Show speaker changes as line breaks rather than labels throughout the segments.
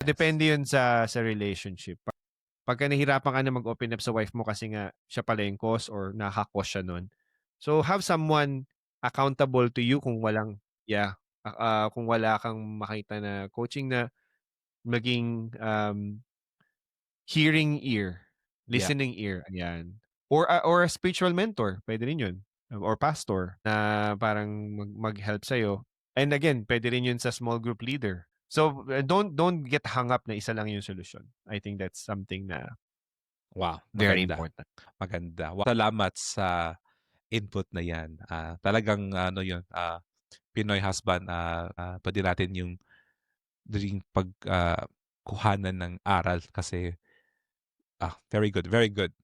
Depende yun sa relationship. Pagka nahirapan ka na mag-open up sa wife mo kasi nga siya pala yung cause or nakaka-cause siya nun. So, have someone accountable to you kung walang yeah, kung wala kang makita na coaching na maging, hearing ear,
Yeah.
listening ear, ayan. Or a spiritual mentor, puwede rin yun, or pastor na parang mag-help sa'yo. And again, puwede rin yun sa small group leader. So, don't get hung up na isa lang yung solusyon. I think that's something na
Wow,
very
maganda,
important.
maganda. Salamat sa input na 'yan. Talagang ano 'yun, Pinoy husband, puwede natin yung ring kuhanan ng aral kasi, very good, very good.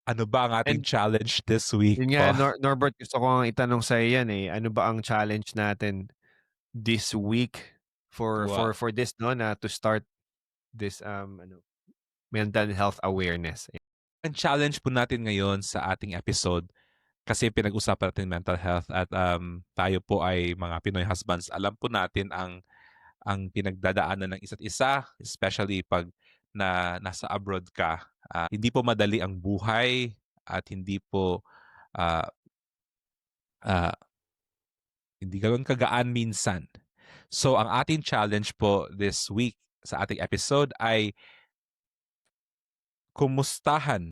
Ano ba ang ating
And
challenge this week
yun nga
po?
Norbert, gusto ko ngang itanong sa'yo yan, eh, ano ba ang challenge natin this week
Wow.
for this 'no, na to start this, mental health awareness?
Ang challenge po natin ngayon sa ating episode kasi pinag-usapan natin mental health at, tayo po ay mga Pinoy husbands. Alam po natin ang pinagdadaanan ng isa't isa, especially 'pag nasa abroad ka. Hindi po madali ang buhay at ah, ah, hindi gano'n kagaan minsan. So, ang ating challenge po this week sa ating episode ay kumustahan